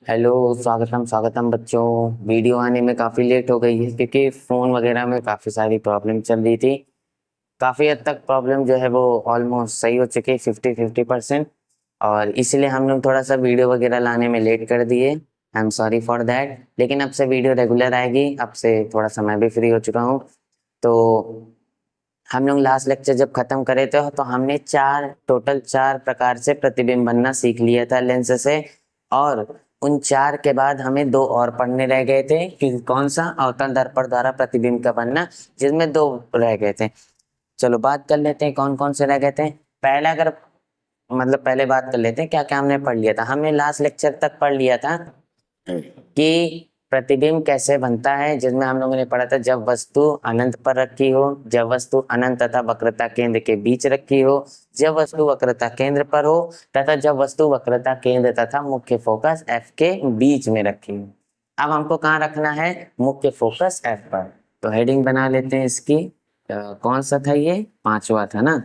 Hello. स्वागतम स्वागतम बच्चों। वीडियो आने में काफ़ी लेट हो गई है क्योंकि फ़ोन वगैरह में काफ़ी सारी प्रॉब्लम चल रही थी। काफ़ी हद तक प्रॉब्लम जो है वो ऑलमोस्ट सही हो चुकी है 50-50%। और इसलिए हम लोग थोड़ा सा वीडियो वगैरह लाने में लेट कर दिए। I am sorry for that. लेकिन अब से वीडियो रेगुलर आएगी। अब से थोड़ा सा मैं भी फ्री हो चुका हूँ। तो हम लोग लास्ट लेक्चर जब ख़त्म करे थे तो हमने टोटल चार प्रकार से प्रतिबिंब बनना सीख लिया था लेंस से। और उन चार के बाद हमें दो और पढ़ने रह गए थे कि कौन सा अवतल दर्पण द्वारा प्रतिबिंब का बनना, जिसमें दो रह गए थे। चलो बात कर लेते हैं कौन कौन से रह गए थे। पहला अगर मतलब पहले बात कर लेते हैं क्या क्या हमने पढ़ लिया था। हमने लास्ट लेक्चर तक पढ़ लिया था कि प्रतिबिंब कैसे बनता है, जिसमें हम लोगों ने पढ़ा था जब वस्तु अनंत पर रखी हो, जब वस्तु अनंत तथा वक्रता केंद्र के बीच रखी हो, जब वस्तु वक्रता केंद्र पर हो, तथा जब वस्तु वक्रता केंद्र तथा मुख्य फोकस एफ के बीच में रखी हो। अब हमको कहाँ रखना है? मुख्य फोकस एफ पर। तो हेडिंग बना लेते हैं इसकी। कौन सा था ये? पांचवा था ना।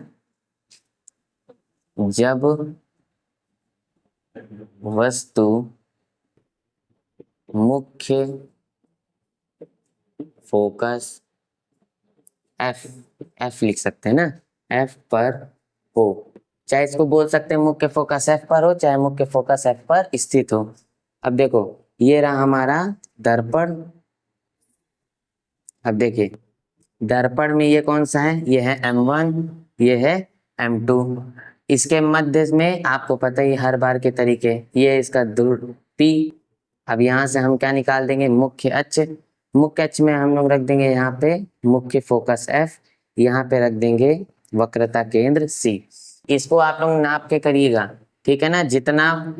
जब वस्तु मुख्य फोकस एफ एफ लिख सकते हैं ना, एफ पर हो। चाहे इसको बोल सकते हैं मुख्य फोकस एफ पर हो, चाहे मुख्य फोकस एफ पर स्थित हो। अब देखो ये रहा हमारा दर्पण। अब देखिए दर्पण में ये कौन सा है? ये है M1, ये है M2। इसके मध्य में आपको पता ही हर बार के तरीके, ये इसका ध्रुव P। अब यहाँ से हम क्या निकाल देंगे? मुख्य अक्ष। मुख्य अक्ष में हम लोग रख देंगे यहाँ पे मुख्य फोकस F, यहाँ पे रख देंगे वक्रता केंद्र C। इसको आप लोग नाप के करिएगा, ठीक है ना। जितना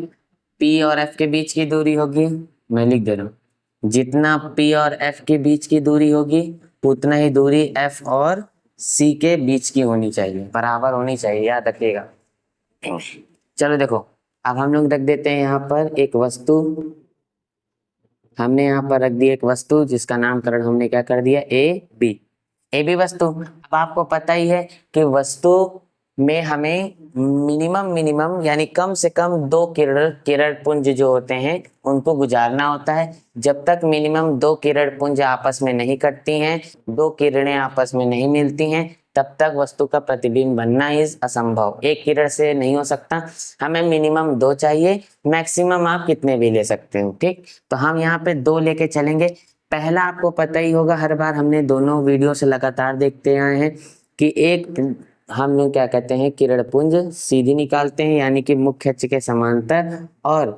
P और F के बीच की दूरी होगी, मैं लिख दे रहा हूँ, जितना P और F के बीच की दूरी होगी उतना ही दूरी F और C के बीच की होनी चाहिए, बराबर होनी चाहिए, याद रखिएगा। चलो देखो अब हम लोग रख देते हैं यहाँ पर एक वस्तु। हमने यहाँ पर रख दी एक वस्तु जिसका नामकरण हमने क्या कर दिया? ए बी वस्तु। अब आपको पता ही है कि वस्तु में हमें मिनिमम मिनिमम यानी कम से कम दो किरण पुंज जो होते हैं उनको गुजारना होता है। जब तक मिनिमम दो किरण पुंज आपस में नहीं कटती हैं, दो किरणें आपस में नहीं मिलती हैं, तब तक वस्तु का प्रतिबिंब बनना इज असंभव। एक किरण से नहीं हो सकता, हमें मिनिमम दो चाहिए, मैक्सिमम आप कितने भी ले सकते हो, ठीक। तो हम यहाँ पे दो लेके चलेंगे। पहला आपको पता ही होगा, हर बार हमने दोनों वीडियो से लगातार देखते आए हैं कि एक हम लोग क्या कहते हैं, किरण पुंज सीधी निकालते हैं यानी कि मुख्य अक्ष के समांतर, और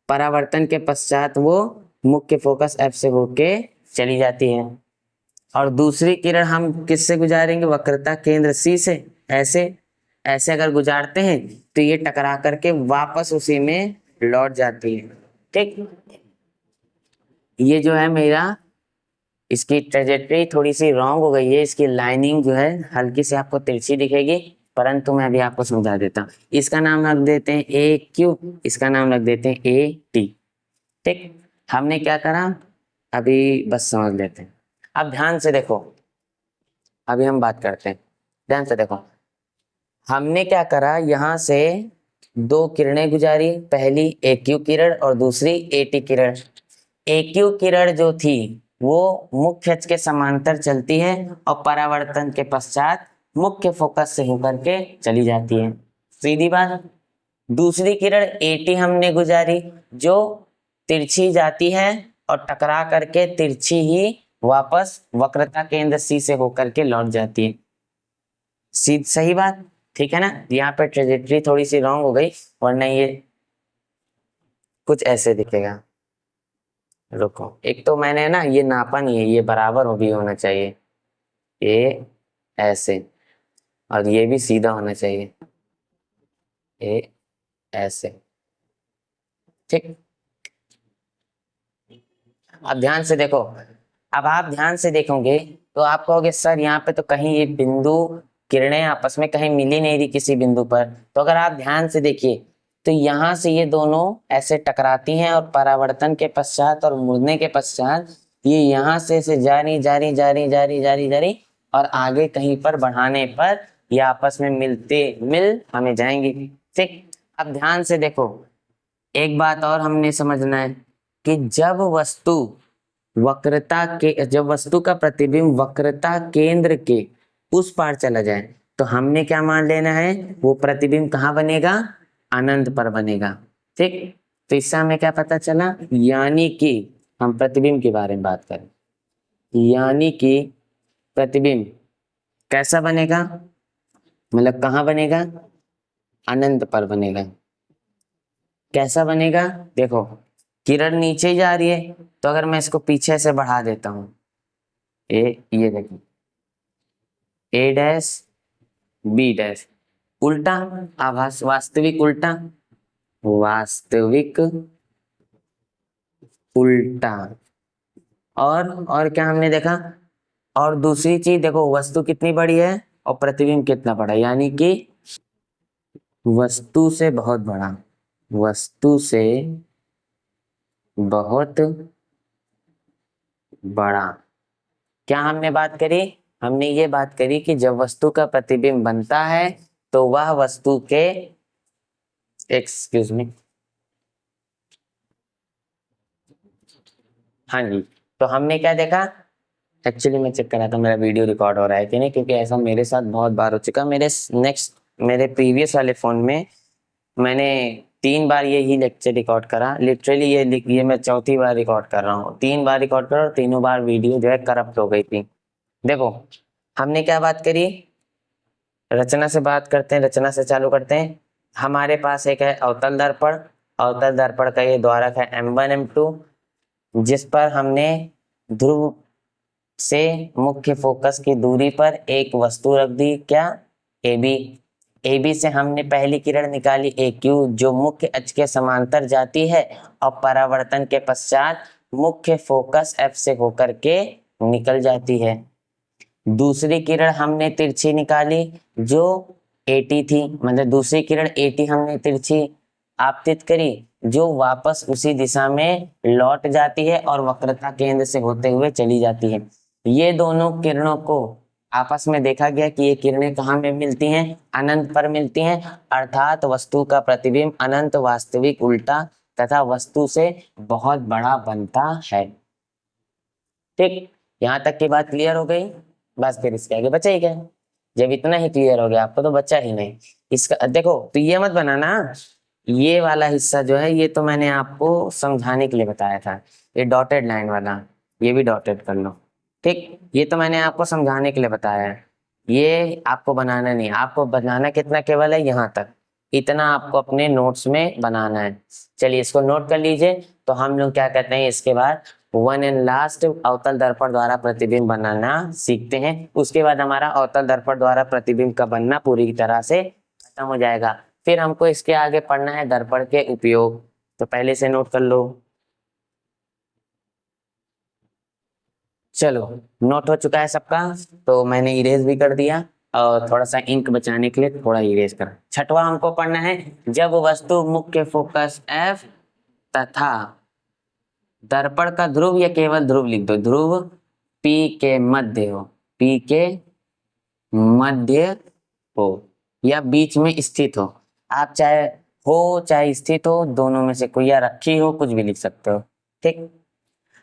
परावर्तन के पश्चात वो मुख्य फोकस एफ से होके चली जाती है। और दूसरी किरण हम किससे गुजारेंगे? वक्रता केंद्र सी से। ऐसे ऐसे अगर गुजारते हैं तो ये टकरा करके वापस उसी में लौट जाती है, ठीक। ये जो है मेरा, इसकी ट्रेजेक्टरी थोड़ी सी रॉन्ग हो गई है, इसकी लाइनिंग जो है हल्की से आपको तिरछी दिखेगी, परंतु मैं अभी आपको समझा देता हूँ। इसका नाम रख देते हैं ए क्यू, इसका नाम रख देते हैं ए टी, ठीक। हमने क्या करा अभी बस समझ लेते हैं। अब ध्यान से देखो, अभी हम बात करते हैं, ध्यान से देखो। हमने क्या करा, यहाँ से दो किरणें गुजारी, पहली ए क्यू किरण और दूसरी A T Kiran. A Q किरण जो थी वो मुख्य अक्ष के समांतर चलती है और परावर्तन के पश्चात मुख्य फोकस से होकर के चली जाती है, सीधी बात। दूसरी किरण ए टी हमने गुजारी जो तिरछी जाती है और टकरा करके तिरछी ही वापस वक्रता केंद्र सी से होकर के लौट जाती है, सही बात, ठीक है ना। यहाँ पे ट्रेजेक्टरी थोड़ी सी रॉन्ग हो गई, वरना ये कुछ ऐसे दिखेगा। रुको, एक तो मैंने ना ये नापा नहीं है, ये बराबर हो भी होना चाहिए, ये ऐसे, और ये भी सीधा होना चाहिए, ये ऐसे, ठीक। अब ध्यान से देखो, अब आप ध्यान से देखोगे तो आप कहोगे सर यहाँ पे तो कहीं ये बिंदु किरणें आपस में कहीं मिली नहीं रही किसी बिंदु पर। तो अगर आप ध्यान से देखिए तो यहाँ से ये दोनों ऐसे टकराती हैं और परावर्तन के पश्चात और मुड़ने के पश्चात ये यहाँ से ऐसे जारी जारी जारी जारी जारी जारी और आगे कहीं पर बढ़ाने पर ये आपस में मिल हमें जाएंगी, ठीक। अब ध्यान से देखो, एक बात और हमने समझना है कि जब वस्तु का प्रतिबिंब वक्रता केंद्र के उस पार चला जाए तो हमने क्या मान लेना है, वो प्रतिबिंब कहाँ बनेगा, अनंत पर बनेगा। ठीक, तो इससे हमें क्या पता चला, यानी कि हम प्रतिबिंब के बारे में बात करें, यानी कि प्रतिबिंब कैसा बनेगा, मतलब कहाँ बनेगा, अनंत पर बनेगा। कैसा बनेगा, देखो किरण नीचे जा रही है, तो अगर मैं इसको पीछे से बढ़ा देता हूं, ये देखो ए डैश बी डैश, उल्टा आभास, वास्तविक उल्टा, वास्तविक उल्टा। और क्या हमने देखा, और दूसरी चीज देखो, वस्तु कितनी बड़ी है और प्रतिबिंब कितना बड़ा है, यानी कि वस्तु से बहुत बड़ा, वस्तु से बहुत बड़ा। क्या हमने बात करी, हमने ये बात करी कि जब वस्तु का प्रतिबिंब बनता है तो वह वस्तु के, एक्सक्यूज मी, हाँ जी, तो हमने क्या देखा, एक्चुअली मैं चेक कर रहा था मेरा वीडियो रिकॉर्ड हो रहा है कि नहीं, क्योंकि ऐसा मेरे साथ बहुत बार हो चुका। मेरे प्रीवियस वाले फोन में मैंने 3 बार यही लेक्चर रिकॉर्ड करा, लिटरली ये मैं चौथी बार रिकॉर्ड कर रहा हूँ। 3 बार रिकॉर्ड करा और तीनों बार वीडियो जो है करप्ट हो गई थी। देखो हमने क्या बात करी, रचना से बात करते हैं, रचना से चालू करते हैं। हमारे पास एक है अवतल दर्पण, अवतल दर्पण का ये द्वारक है M1 M2, जिस पर हमने ध्रुव से मुख्य फोकस की दूरी पर एक वस्तु रख दी, क्या, AB से हमने पहली किरण निकाली AQ, जो मुख्य अक्ष के समांतर जाती है और परावर्तन के पश्चात मुख्य फोकस F से होकर के निकल जाती है। दूसरी किरण हमने तिरछी निकाली जो AT थी, मतलब दूसरी किरण AT हमने तिरछी आपतित करी जो वापस उसी दिशा में लौट जाती है और वक्रता केंद्र से होते हुए चली जाती है। ये दोनों किरणों को आपस में देखा गया कि ये किरणें कहाँ में मिलती हैं, अनंत पर मिलती हैं, अर्थात वस्तु का प्रतिबिंब अनंत वास्तविक उल्टा तथा वस्तु से बहुत बड़ा बनता है। ठीक, यहाँ तक की बात क्लियर हो गई, बस फिर इसके आगे बचा ही क्या, जब इतना ही क्लियर हो गया आपको तो बचा ही नहीं। इसका देखो, तो ये मत बनाना, ये वाला हिस्सा जो है ये तो मैंने आपको समझाने के लिए बताया था, ये डॉटेड लाइन वाला ये भी डॉटेड कर लो। ठीक, ये तो मैंने आपको समझाने के लिए बताया है, ये आपको बनाना नहीं, आपको बनाना कितना केवल है यहाँ तक, इतना आपको अपने नोट्स में बनाना है। चलिए इसको नोट कर लीजिए। तो हम लोग क्या कहते हैं, इसके बाद 1 एंड लास्ट अवतल दर्पण द्वारा प्रतिबिंब बनाना सीखते हैं। उसके बाद हमारा अवतल दर्पण द्वारा प्रतिबिंब का बनना पूरी तरह से खत्म हो जाएगा। फिर हमको इसके आगे पढ़ना है दर्पण के उपयोग, तो पहले से नोट कर लो। चलो नोट हो चुका है सबका, तो मैंने इरेज भी कर दिया और थोड़ा सा इंक बचाने के लिए थोड़ा इरेज कर। छठवां हमको पढ़ना है, जब वस्तु मुख्य फोकस F तथा दर्पण का ध्रुव या केवल ध्रुव लिख दो, ध्रुव P के मध्य हो, P के मध्य हो या बीच में स्थित हो, आप चाहे हो चाहे स्थित हो, दोनों में से कोई, या रखी हो, कुछ भी लिख सकते हो। ठीक,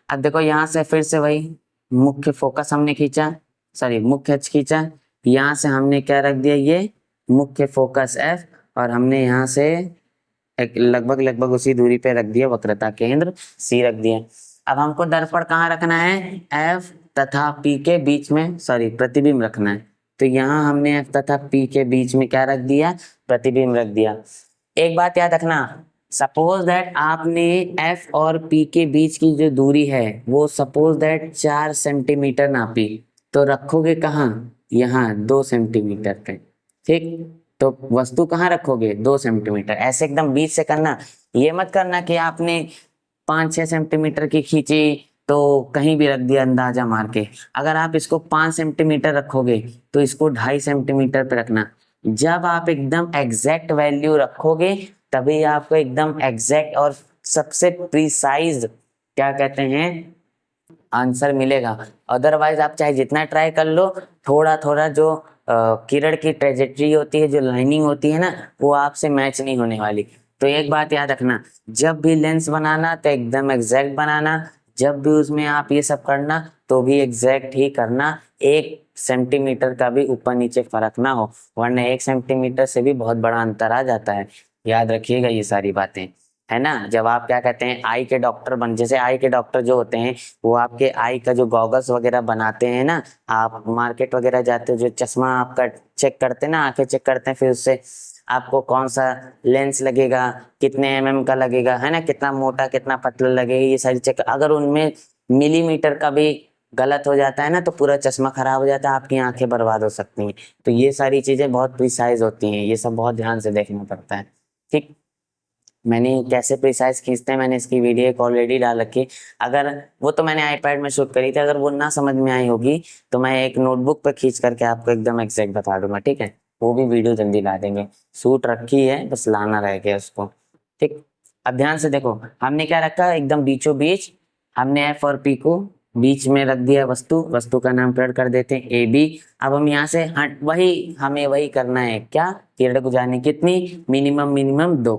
अब देखो यहाँ से फिर से वही मुख्य फोकस हमने खींचा, सॉरी मुख्य अक्ष खींचा, यहाँ से हमने क्या रख दिया, ये मुख्य फोकस F, और हमने यहाँ से लगभग उसी दूरी पे रख दिया वक्रता केंद्र C रख दिया। अब हमको दर्पण कहाँ रखना है, F तथा P के बीच में, सॉरी प्रतिबिंब रखना है, तो यहाँ हमने F तथा P के बीच में क्या रख दिया, प्रतिबिंब रख दिया। एक बात याद रखना, सपोज दैट आपने F और P के बीच की जो दूरी है वो सपोज दैट 4 सेंटीमीटर नापी, तो रखोगे कहाँ, यहाँ 2 सेंटीमीटर पे। ठीक, तो वस्तु कहाँ रखोगे, 2 सेंटीमीटर, ऐसे एकदम बीच से करना। ये मत करना कि आपने 5-6 सेंटीमीटर की खींची तो कहीं भी रख दिया अंदाजा मार के। अगर आप इसको 5 सेंटीमीटर रखोगे तो इसको 2.5 सेंटीमीटर पे रखना। जब आप एकदम एग्जैक्ट वैल्यू रखोगे तभी आपको एकदम एग्जैक्ट और सबसे प्रिसाइज क्या कहते हैं आंसर मिलेगा। अदरवाइज आप चाहे जितना ट्राई कर लो, थोड़ा थोड़ा जो किरण की ट्रेजेक्टरी होती है, जो लाइनिंग होती है ना, वो आपसे मैच नहीं होने वाली। तो एक बात याद रखना, जब भी लेंस बनाना तो एकदम एग्जैक्ट बनाना, जब भी उसमें आप ये सब करना तो भी एग्जैक्ट ही करना, 1 सेंटीमीटर का भी ऊपर नीचे फर्क ना हो, वरना 1 सेंटीमीटर से भी बहुत बड़ा अंतर आ जाता है। याद रखिएगा ये सारी बातें, है ना। जब आप क्या कहते हैं आई के डॉक्टर जैसे आई के डॉक्टर जो होते हैं वो आपके आई का जो गॉगल्स वगैरह बनाते हैं ना, आप मार्केट वगैरह जाते हो जो चश्मा आपका चेक करते हैं ना, आंखें चेक करते हैं, फिर उससे आपको कौन सा लेंस लगेगा, कितने का लगेगा, है ना, कितना मोटा कितना पतला लगेगा, ये सारी चेक, अगर उनमें मिलीमीटर का भी गलत हो जाता है ना तो पूरा चश्मा खराब हो जाता है, आपकी आंखें बर्बाद हो सकती हैं। तो ये सारी चीजें बहुत प्रिसाइज होती हैं, ये सब बहुत ध्यान से देखना पड़ता है। ठीक, मैंने कैसे प्रिसाइज खींचते हैं मैंने इसकी वीडियो एक ऑलरेडी डाल रखी, अगर वो तो मैंने आईपैड में शूट करी थी, अगर वो ना समझ में आई होगी तो मैं एक नोटबुक पर खींच करके आपको एकदम एग्जैक्ट बता दूंगा, ठीक है। वो भी वीडियो जल्दी ला देंगे, शूट रखी है बस लाना रह गया उसको। ठीक, अब ध्यान से देखो, हमने क्या रखा एकदम बीचों बीच, हमने एफ और पी को बीच में रख दिया, वस्तु वस्तु का नामकरण कर देते हैं ए बी। अब हम यहाँ से हमें वही करना है, क्या, किरण गुजारनी कितनी, मिनिमम मिनिमम 2।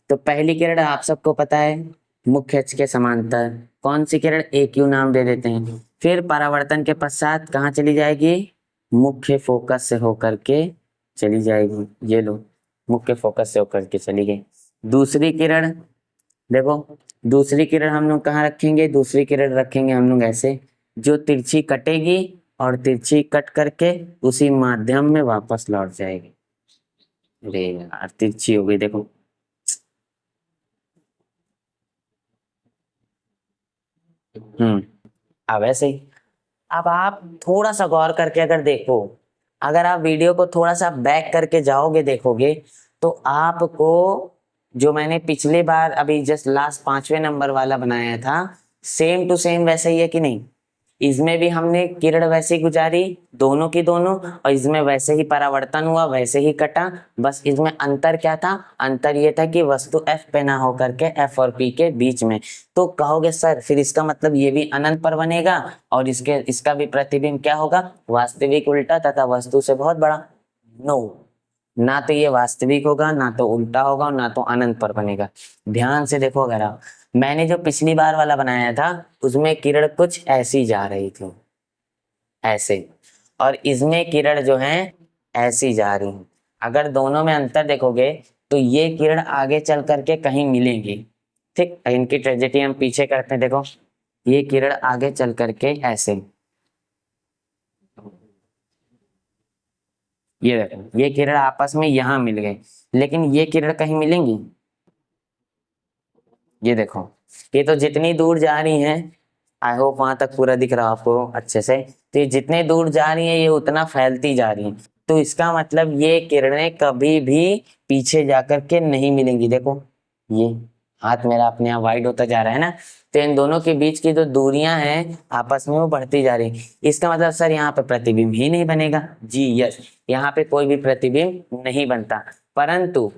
तो पहली किरण आप सबको पता है मुख्य अक्ष के समांतर, कौन सी किरण, ए क्यू नाम दे देते हैं। फिर परावर्तन के पश्चात कहाँ चली जाएगी, मुख्य फोकस से होकर के चली जाएगी, ये लो, मुख्य फोकस से होकर के चली गई। दूसरी किरण देखो, दूसरी किरण हम लोग कहाँ रखेंगे, दूसरी किरण रखेंगे हम लोग ऐसे, जो तिरछी कटेगी और तिरछी कट करके उसी माध्यम में वापस लौट जाएगी। अरे यार तिरछी हो गई देखो, अब ऐसे ही, अब आप थोड़ा सा गौर करके अगर देखो, अगर आप वीडियो को थोड़ा सा बैक करके जाओगे देखोगे तो आपको, जो मैंने पिछली बार अभी जस्ट लास्ट 5वें नंबर वाला बनाया था, सेम टू सेम वैसे ही है कि नहीं। इसमें भी हमने किरण वैसे ही गुजारी, दोनों की दोनों, और इसमें वैसे ही परावर्तन हुआ, वैसे ही कटा। बस इसमें अंतर क्या था, अंतर ये था कि वस्तु एफ पे ना होकर के एफ और पी के बीच में। तो कहोगे सर फिर इसका मतलब ये भी अनंत पर बनेगा और इसका भी प्रतिबिंब क्या होगा, वास्तविक उल्टा तथा वस्तु से बहुत बड़ा। नो, ना तो ये वास्तविक होगा, ना तो उल्टा होगा, ना तो अनंत पर बनेगा। ध्यान से देखो, अगर आप, मैंने जो पिछली बार वाला बनाया था उसमें किरण कुछ ऐसी जा रही थी, ऐसे, और इसमें किरण जो है ऐसी जा रही है। अगर दोनों में अंतर देखोगे तो ये किरण आगे चल करके कहीं मिलेंगी। ठीक, इनकी ट्रेजेक्टरी हम पीछे करते हैं, देखो ये किरण आगे चल करके ऐसे, ये देखो ये किरण आपस में यहाँ मिल गए, लेकिन ये किरण कहीं मिलेंगी, ये देखो, ये तो जितनी दूर जा रही हैं, आई होप वहां तक पूरा दिख रहा आपको अच्छे से, तो ये जितने दूर जा रही है ये उतना फैलती जा रही है। तो इसका मतलब ये किरणें कभी भी पीछे जाकर के नहीं मिलेंगी। देखो ये हाथ मेरा अपने आप वाइड होता जा रहा है ना, तो इन दोनों के बीच की जो दूरियां हैं आपस में वो बढ़ती जा रही। इसका मतलब सर यहाँ पे प्रतिबिंब ही नहीं बनेगा, जी यस, यहाँ पे कोई भी प्रतिबिंब नहीं बनता। परंतु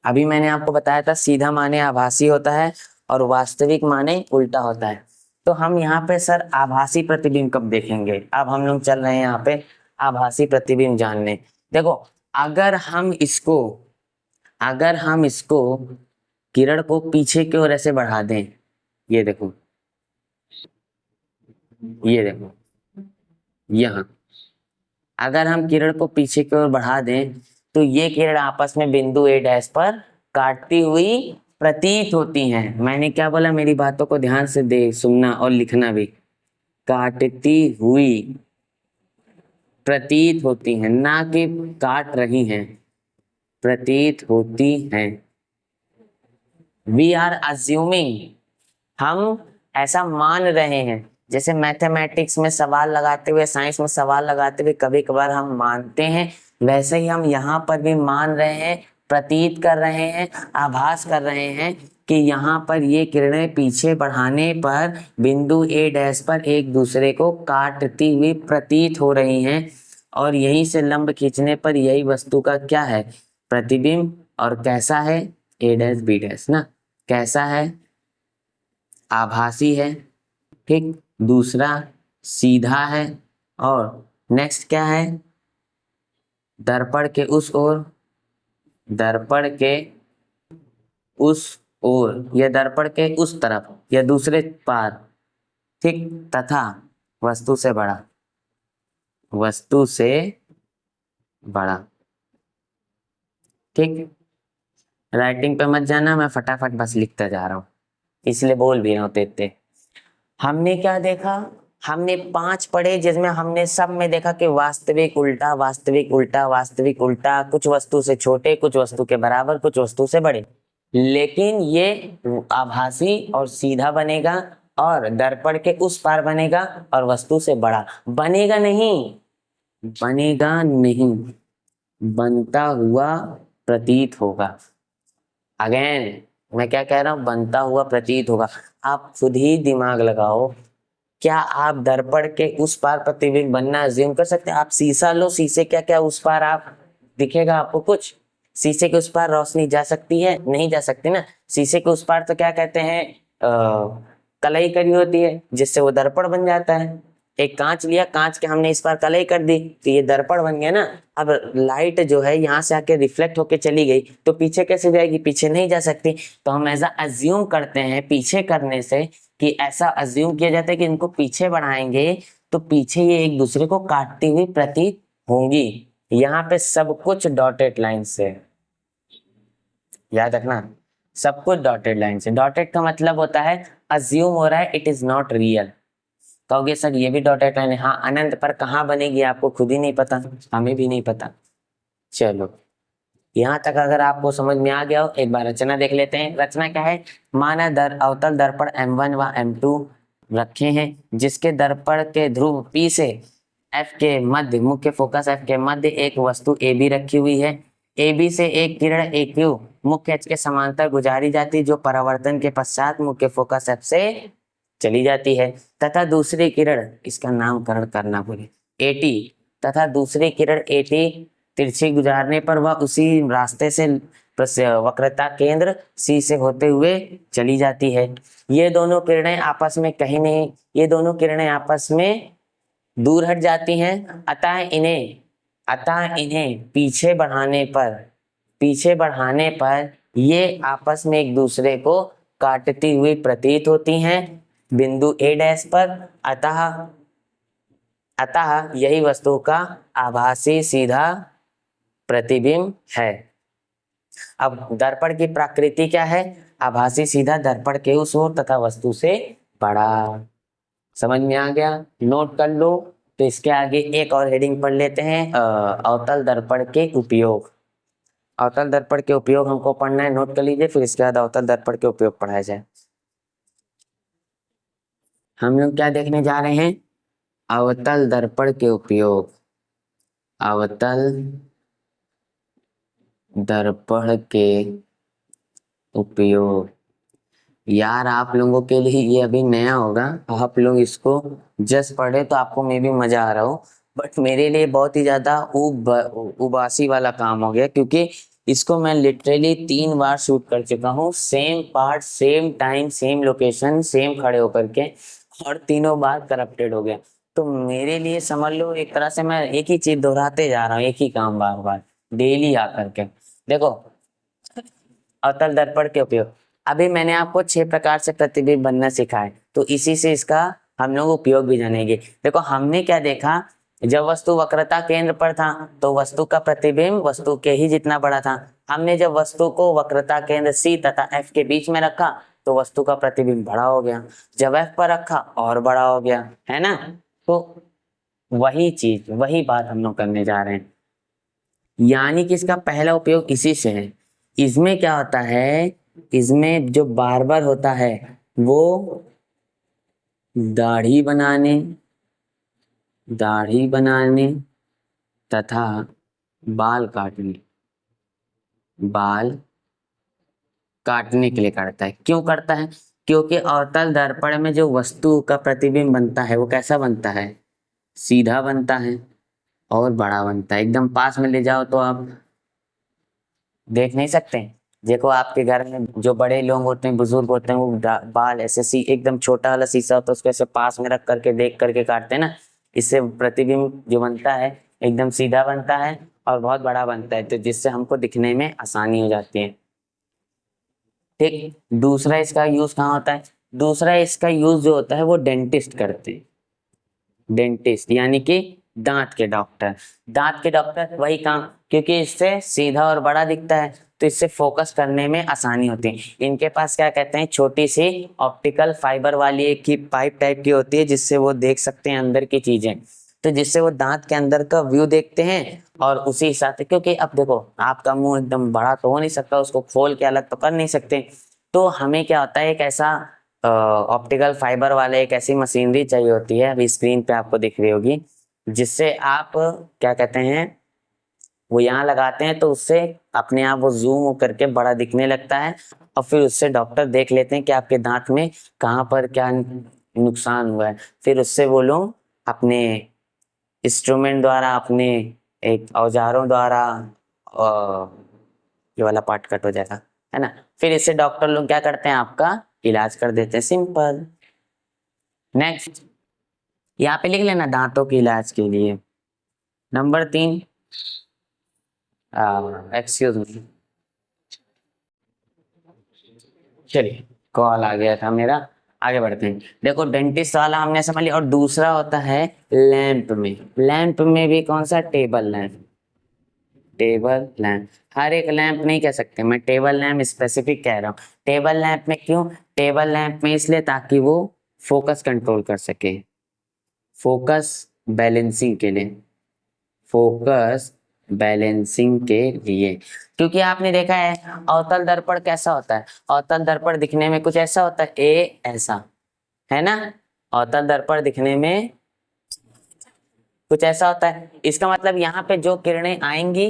अभी मैंने आपको बताया था सीधा माने आभासी होता है और वास्तविक माने उल्टा होता है। तो हम यहाँ पे सर आभासी प्रतिबिंब कब देखेंगे, अब हम लोग चल रहे हैं यहाँ पे आभासी प्रतिबिंब जानने। देखो, अगर हम इसको अगर हम इसको किरण को पीछे की ओर ऐसे बढ़ा दें, ये देखो, ये देखो, यहाँ अगर हम किरण को पीछे की ओर बढ़ा दें तो ये किरण आपस में बिंदु ए डैश पर काटती हुई प्रतीत होती हैं। मैंने क्या बोला, मेरी बातों को ध्यान से दे सुनना और लिखना भी, काटती हुई प्रतीत होती हैं, ना कि काट रही हैं, प्रतीत होती हैं। वी आर अज्यूमिंग, हम ऐसा मान रहे हैं, जैसे मैथमेटिक्स में सवाल लगाते हुए, साइंस में सवाल लगाते हुए कभी कभार हम मानते हैं, वैसे ही हम यहाँ पर भी मान रहे हैं, प्रतीत कर रहे हैं, आभास कर रहे हैं कि यहाँ पर ये किरणें पीछे बढ़ाने पर बिंदु ए डैश पर एक दूसरे को काटती हुई प्रतीत हो रही हैं, और यहीं से लंब खींचने पर यही वस्तु का क्या है, प्रतिबिंब। और कैसा है, ए डैश बी डैश ना, कैसा है, आभासी है। ठीक, दूसरा सीधा है, और नेक्स्ट क्या है, दर्पण के उस ओर, दर्पण के उस ओर या दर्पण के उस तरफ या दूसरे पार, ठीक, तथा वस्तु से बड़ा, वस्तु से बड़ा, ठीक। राइटिंग पे मत जाना, मैं फटाफट बस लिखता जा रहा हूँ, इसलिए बोल भी रहा हूँ तेज। हमने क्या देखा, हमने 5 पढ़े जिसमें हमने सब में देखा कि वास्तविक उल्टा, वास्तविक उल्टा, वास्तविक उल्टा, कुछ वस्तु से छोटे, कुछ वस्तु के बराबर, कुछ वस्तु से बड़े। लेकिन ये आभासी और सीधा बनेगा और दर्पण के उस पार बनेगा और वस्तु से बड़ा बनेगा नहीं, बनेगा नहीं, बनता हुआ प्रतीत होगा। अगेन मैं क्या कह रहा हूं, बनता हुआ प्रतीत होगा। आप खुद ही दिमाग लगाओ, क्या आप दर्पण के उस पार प्रतिबिंब बनना अज्यूम कर सकते हैं? आप शीशा लो, शीशे क्या क्या उस पार आप दिखेगा आपको कुछ? शीशे के उस पार रोशनी जा सकती है? नहीं जा सकती ना। शीशे के उस पार तो क्या कहते हैं, कलई करी होती है जिससे वो दर्पण बन जाता है। एक कांच लिया, कांच के हमने इस पार कलई कर दी तो ये दर्पण बन गया ना। अब लाइट जो है यहाँ से आके रिफ्लेक्ट होके चली गई तो पीछे कैसे जाएगी? पीछे नहीं जा सकती। तो हम ऐसा अज्यूम करते हैं पीछे करने से, कि ऐसा अज्यूम किया जाता है कि इनको पीछे बढ़ाएंगे तो पीछे ये एक दूसरे को काटती हुई प्रतीत होंगी। यहाँ पे सब कुछ डॉटेड लाइन से, याद रखना, सब कुछ डॉटेड लाइन से। डॉटेड का मतलब होता है अज्यूम हो रहा है, इट इज नॉट रियल। कहोगे सर ये भी डॉटेड लाइन है, हाँ अनंत पर कहाँ बनेगी आपको खुद ही नहीं पता, हमें भी नहीं पता। चलो यहाँ तक अगर आपको समझ में आ गया हो, एक बार रचना देख लेते हैं। रचना क्या है, माना अवतल दर्पण M1 व M2 रखे हैं, जिसके दर्पण के ध्रुव P से F के मध्य, मुख्य फोकस F के मध्य एक वस्तु AB रखी हुई है। AB से एक किरण AQ मुख्य H के समांतर गुजारी जाती है, जो परावर्तन के पश्चात मुख्य फोकस F से चली जाती है, तथा दूसरी किरण, इसका नामकरण करना भूले, AT, तथा दूसरी किरण AT तिरछी गुजारने पर वह उसी रास्ते से वक्रता केंद्र C से होते हुए चली जाती है। ये दोनों किरणें आपस में कहीं नहीं, ये दोनों किरणें आपस में दूर हट जाती हैं, अतः इन्हें पीछे बढ़ाने पर ये आपस में एक दूसरे को काटती हुई प्रतीत होती हैं बिंदु A' पर। अतः यही वस्तु का आभासी सीधा प्रतिबिंब है। अब दर्पण की प्रकृति क्या है, आभासी सीधा, दर्पण के उस ओर तथा वस्तु से बड़ा। समझ में आ गया? नोट कर लो। तो इसके आगे एक और हेडिंग पढ़ लेते हैं, अवतल दर्पण के उपयोग। अवतल दर्पण के उपयोग हमको पढ़ना है, नोट कर लीजिए, फिर इसके बाद अवतल दर्पण के उपयोग पढ़ाया जाए। हम लोग क्या देखने जा रहे हैं, अवतल दर्पण के उपयोग। अवतल दर्पण के उपयोग, यार आप लोगों के लिए ये अभी नया होगा, आप लोग इसको जस्ट पढ़े तो आपको मे भी मजा आ रहा हो, बट मेरे लिए बहुत ही ज्यादा उबासी वाला काम हो गया, क्योंकि इसको मैं लिटरली 3 बार शूट कर चुका हूँ, same part, same time, same location, same खड़े होकर के, और तीनों बार करप्टेड हो गया। तो मेरे लिए समझ लो एक तरह से मैं एक ही चीज दोहराते जा रहा हूँ, एक ही काम बार बार डेली आकर के। देखो अवतल दर्पण के उपयोग, अभी मैंने आपको 6 प्रकार से प्रतिबिंब बनना सिखाया, तो इसी से इसका हम लोग उपयोग भी जानेंगे। देखो हमने क्या देखा, जब वस्तु वक्रता केंद्र पर था तो वस्तु का प्रतिबिंब वस्तु के ही जितना बड़ा था। हमने जब वस्तु को वक्रता केंद्र C तथा F के बीच में रखा तो वस्तु का प्रतिबिंब बड़ा हो गया, जब F पर रखा और बड़ा हो गया, है ना। तो वही चीज, वही बात हम लोग करने जा रहे हैं, यानी कि इसका पहला उपयोग इसी से है। इसमें क्या होता है, इसमें जो बार्बर होता है वो दाढ़ी बनाने तथा बाल काटने के लिए करता है। क्यों करता है? क्योंकि अवतल दर्पण में जो वस्तु का प्रतिबिंब बनता है वो कैसा बनता है, सीधा बनता है और बड़ा बनता है। एकदम पास में ले जाओ तो आप देख नहीं सकते। देखो आपके घर में जो बड़े लोग होते हैं, बुजुर्ग होते हैं, वो बाल ऐसे एकदम छोटा वाला शीशा होता है, उसको ऐसे पास में रख करके देख करके काटते हैं ना, इससे प्रतिबिंब जो बनता है एकदम सीधा बनता है और बहुत बड़ा बनता है, तो जिससे हमको दिखने में आसानी हो जाती है। ठीक, दूसरा इसका यूज कहाँ होता है, दूसरा इसका यूज जो होता है वो डेंटिस्ट करते हैं, डेंटिस्ट यानी कि दांत के डॉक्टर, दांत के डॉक्टर वही काम, क्योंकि इससे सीधा और बड़ा दिखता है तो इससे फोकस करने में आसानी होती है। इनके पास क्या कहते हैं, छोटी सी ऑप्टिकल फाइबर वाली एक की पाइप टाइप की होती है जिससे वो देख सकते हैं अंदर की चीजें, तो जिससे वो दांत के अंदर का व्यू देखते हैं और उसी हिसाब से, क्योंकि अब देखो आपका मुंह एकदम बड़ा तो हो नहीं सकता, उसको खोल के अलग तो कर नहीं सकते, तो हमें क्या होता है एक ऐसा ऑप्टिकल फाइबर वाले एक ऐसी मशीनरी चाहिए होती है, अभी स्क्रीन पे आपको दिख रही होगी, जिससे आप क्या कहते हैं वो यहाँ लगाते हैं तो उससे अपने आप वो जूम करके बड़ा दिखने लगता है और फिर उससे डॉक्टर देख लेते हैं कि आपके दांत में कहाँ पर क्या नुकसान हुआ है, फिर उससे वो लोग अपने इंस्ट्रूमेंट द्वारा, अपने एक औजारों द्वारा ये वाला पार्ट कट हो जाएगा, है ना, फिर इससे डॉक्टर लोग क्या करते हैं आपका इलाज कर देते हैं, सिंपल। नेक्स्ट यहाँ पे लिख लेना दांतों के इलाज के लिए। नंबर 3, एक्सक्यूज मी, चलिए कॉल आ गया था मेरा, आगे बढ़ते हैं। देखो डेंटिस्ट वाला हमने समझ लिया, और दूसरा होता है लैंप में, लैंप में भी कौन सा, टेबल लैंप, टेबल लैंप, हर एक लैंप नहीं कह सकते, मैं टेबल लैंप स्पेसिफिक कह रहा हूँ। टेबल लैंप में क्यों, टेबल लैंप में इसलिए ताकि वो फोकस कंट्रोल कर सके, फोकस बैलेंसिंग के लिए, फोकस बैलेंसिंग के लिए, क्योंकि आपने देखा है अवतल दर्पण कैसा होता है, अवतल दर्पण दिखने में कुछ ऐसा होता है, ए ऐसा, है ना, अवतल दर्पण दिखने में कुछ ऐसा होता है, इसका मतलब यहाँ पे जो किरणें आएंगी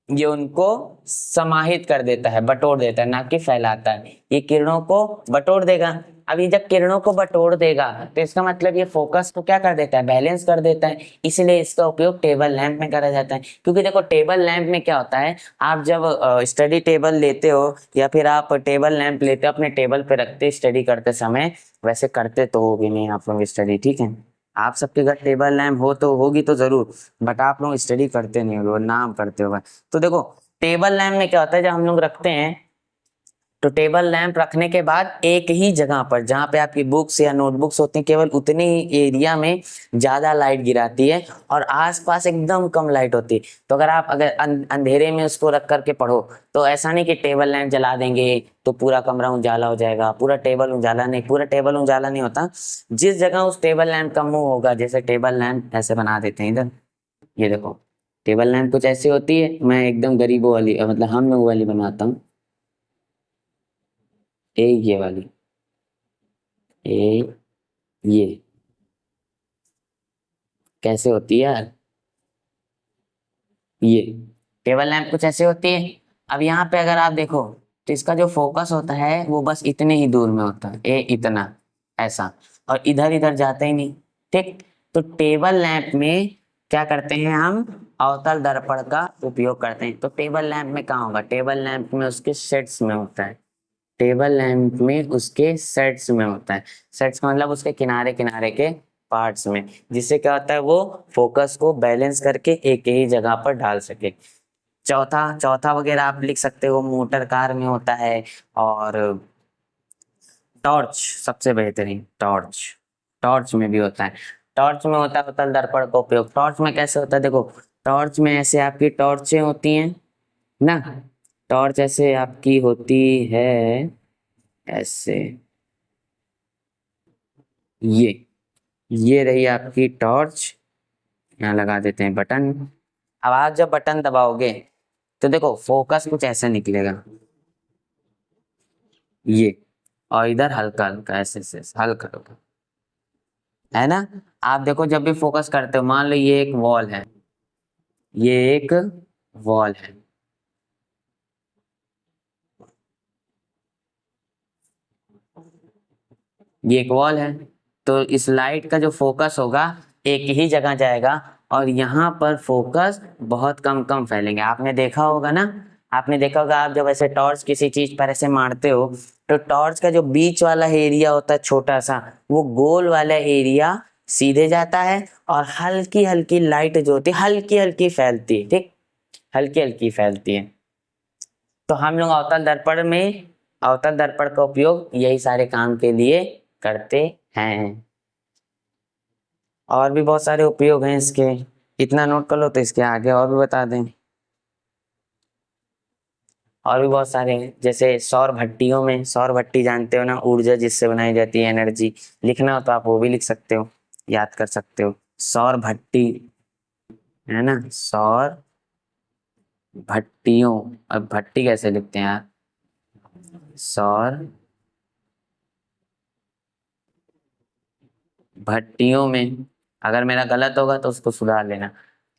ये उनको समाहित कर देता है, बटोर देता है, ना कि फैलाता है, ये किरणों को बटोर देगा। अब ये जब किरणों को बटोर देगा तो इसका मतलब ये फोकस को क्या कर देता है, बैलेंस कर देता है, इसलिए इसका उपयोग टेबल लैंप में करा जाता है। क्योंकि देखो टेबल लैंप में क्या होता है, आप जब स्टडी टेबल लेते हो या फिर आप टेबल लैंप लेते हो अपने टेबल पे रखते स्टडी करते समय, वैसे करते तो हो भी नहीं आप लोग स्टडी, ठीक है, आप सबके घर टेबल लैंप हो तो होगी तो जरूर, बट आप लोग स्टडी करते नहीं हो, नाम करते हो। तो देखो टेबल लैंप में क्या होता है, जब हम लोग रखते हैं तो टेबल लैंप रखने के बाद एक ही जगह पर जहाँ पे आपकी बुक्स या नोटबुक्स होती हैं केवल उतनी ही एरिया में ज्यादा लाइट गिराती है और आसपास एकदम कम लाइट होती है। तो अगर आप अंधेरे में उसको रख करके पढ़ो तो ऐसा नहीं कि टेबल लैंप जला देंगे तो पूरा कमरा उजाला हो जाएगा, पूरा टेबल उजाला नहीं, पूरा टेबल उजाला नहीं होता, जिस जगह उस टेबल लैंप का मुंह होगा, जैसे टेबल लैंप ऐसे बना देते हैं इधर, ये देखो टेबल लैंप कुछ ऐसी होती है, मैं एकदम गरीबों वाली मतलब हम लोग वाली बनाता हूँ, एक ये वाली, एक ये कैसे होती है यार, ये टेबल लैंप कुछ ऐसे होती है। अब यहाँ पे अगर आप देखो तो इसका जो फोकस होता है वो बस इतने ही दूर में होता है, ए इतना ऐसा, और इधर इधर जाता ही नहीं, ठीक। तो टेबल लैंप में क्या करते हैं हम, अवतल दर्पण का उपयोग करते हैं। तो टेबल लैंप में कहाँ होगा, टेबल लैंप में उसके सेट्स में होता है, टेबल लैंप में उसके सेट्स में होता है, सेट्स का मतलब उसके किनारे किनारे के पार्ट्स में, जिससे क्या होता है वो फोकस को बैलेंस करके एक ही जगह पर डाल सके। चौथा चौथा वगैरह आप लिख सकते हो, मोटर कार में होता है, और टॉर्च सबसे बेहतरीन, टॉर्च, टॉर्च में भी होता है, टॉर्च में होता है अवतल दर्पण का उपयोग। टॉर्च में कैसे होता है, देखो टॉर्च में ऐसे आपकी टॉर्चें होती हैं ना, टॉर्च ऐसे आपकी होती है ऐसे, ये रही आपकी टॉर्च, यहाँ लगा देते हैं बटन। अब आप जब बटन दबाओगे तो देखो फोकस कुछ ऐसे निकलेगा, ये, और इधर हल्का हल्का ऐसे हल्का हल्का, है ना। आप देखो जब भी फोकस करते हो, मान लो ये एक वॉल है, ये एक वॉल है, ये एक वॉल है, तो इस लाइट का जो फोकस होगा एक ही जगह जाएगा और यहाँ पर फोकस बहुत कम कम फैलेंगे। आपने देखा होगा ना, आपने देखा होगा आप जब ऐसे टॉर्च किसी चीज पर ऐसे मारते हो तो टॉर्च का जो बीच वाला एरिया होता है छोटा सा, वो गोल वाला एरिया सीधे जाता है और हल्की हल्की लाइट जो होती है हल्की हल्की फैलती है, ठीक, हल्की हल्की फैलती है। तो हम लोग अवतल दर्पण में अवतल दर्पण का उपयोग यही सारे काम के लिए करते हैं। और भी बहुत सारे उपयोग हैं इसके, इतना नोट कर लो तो इसके आगे और भी बता दें। और भी बहुत सारे हैं, जैसे सौर भट्टियों में, सौर भट्टी जानते हो ना, ऊर्जा जिससे बनाई जाती है, एनर्जी। लिखना हो तो आप वो भी लिख सकते हो, याद कर सकते हो। सौर भट्टी है ना, सौर भट्टियों। अब भट्टी कैसे लिखते हैं यार, सौर भट्टियों में, अगर मेरा गलत होगा तो उसको सुधार लेना।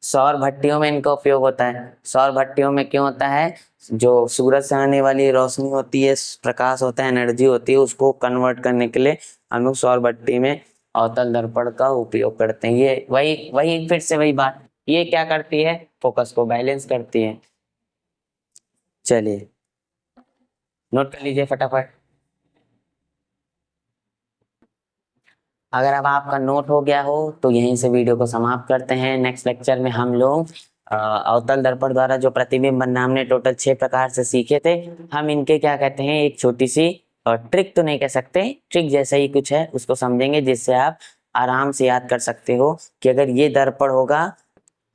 सौर भट्टियों में इनका उपयोग होता है। सौर भट्टियों में क्यों होता है, जो सूरज से आने वाली रोशनी होती है, प्रकाश होता है, एनर्जी होती है, उसको कन्वर्ट करने के लिए हम लोग सौर भट्टी में अवतल दर्पण का उपयोग करते हैं। ये वही वही फिर से वही बात, ये क्या करती है, फोकस को बैलेंस करती है। चलिए नोट कर लीजिए फटाफट। अगर अब आपका नोट हो गया हो तो यहीं से वीडियो को समाप्त करते हैं। नेक्स्ट लेक्चर में हम लोग अवतल दर्पण द्वारा जो प्रतिबिंब बनना हमने टोटल 6 प्रकार से सीखे थे, हम इनके क्या कहते हैं, एक छोटी सी ट्रिक तो नहीं कह सकते, ट्रिक जैसा ही कुछ है, उसको समझेंगे, जिससे आप आराम से याद कर सकते हो कि अगर ये दर्पण होगा,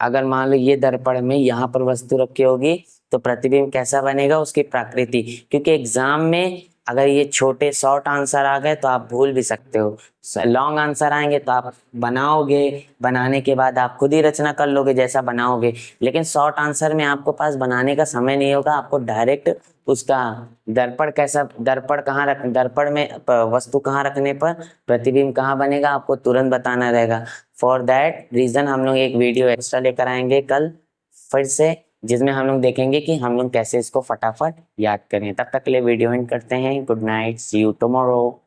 अगर मान लो ये दर्पण में यहाँ पर वस्तु रखी होगी तो प्रतिबिंब कैसा बनेगा, उसकी प्रकृति। क्योंकि एग्जाम में अगर ये छोटे शॉर्ट आंसर आ गए तो आप भूल भी सकते हो, लॉन्ग आंसर आएंगे तो आप बनाओगे, बनाने के बाद आप खुद ही रचना कर लोगे जैसा बनाओगे। लेकिन शॉर्ट आंसर में आपको पास बनाने का समय नहीं होगा, आपको डायरेक्ट उसका दर्पण कैसा, दर्पण कहाँ रख, दर्पण में वस्तु कहाँ रखने पर प्रतिबिंब कहाँ बनेगा, आपको तुरंत बताना रहेगा। फॉर दैट रीजन हम लोग एक वीडियो एक्स्ट्रा लेकर आएंगे कल फिर से, जिसमें हम लोग देखेंगे कि हम लोग कैसे इसको फटाफट याद करें। तब तक के लिए वीडियो एंड करते हैं। Good night, see you tomorrow.